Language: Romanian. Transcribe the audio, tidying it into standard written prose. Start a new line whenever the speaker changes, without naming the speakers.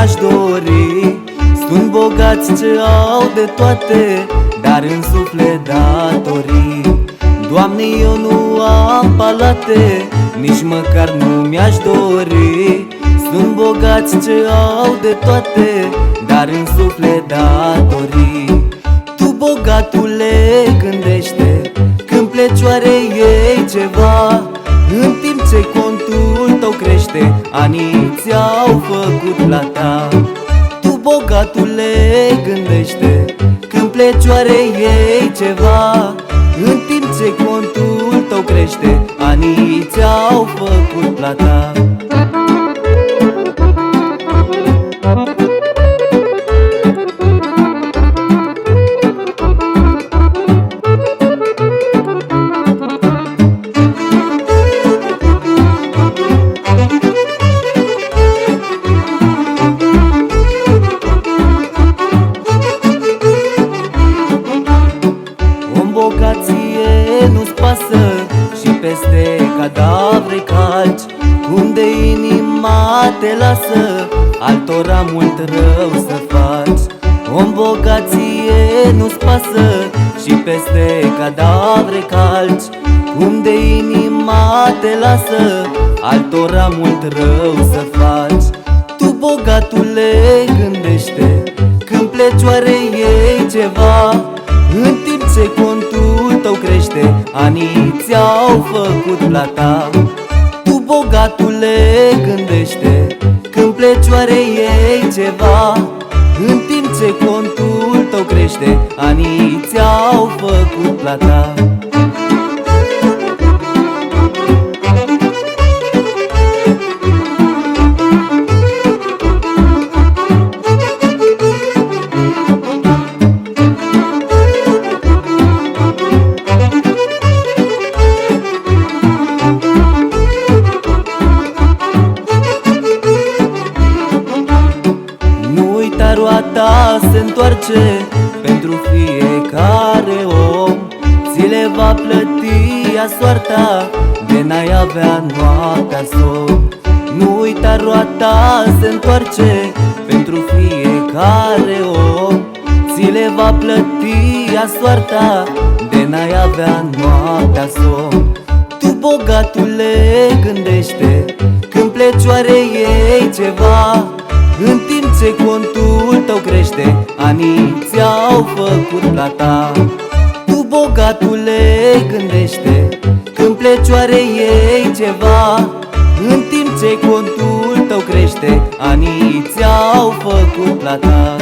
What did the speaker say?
mi-aș dori. Sunt bogați ce au de toate, dar în suflet datorii. Doamne, eu nu am palate, nici măcar nu mi-aș dori. Sunt bogați ce au de toate, dar în suflet datorii. Tu, bogatule, gândește când pleci, oare iei ceva? În timp ce contul tău crește, anii ți-au făcut plata. Tu, bogatule, gândește când pleci, oare iei ceva? În timp ce contul tău crește, anii ți-au făcut plata. Bogație nu-ți pasă și peste cadavre calci. Cum de inima te lasă, altora mult rău să faci. Om, bogație nu-ți pasă și peste cadavre calci. Cum de inima te lasă, altora mult rău să faci. Tu, bogatule, gândește când pleci, oare iei ceva? În timp ce contul tău crește, anii ți-au făcut plata. Tu, bogatule, gândește când pleci, oare iei ceva? În timp ce contul tău crește, anii ți-au făcut plata. Roata se întoarce pentru fiecare om. Ți le va plăti a soarta de n-ai avea noaptea somn. Nu uita, roata se întoarce pentru fiecare om. Ți le va plăti a soarta de n-ai avea noaptea somn. Tu, bogatule, gândește când pleci, oare iei ceva? În timp ce contul tău crește, anii ți-au făcut plata. Tu, bogatule, gândește când pleci, oare iei ceva? În timp ce contul tău crește, anii ți-au făcut plata.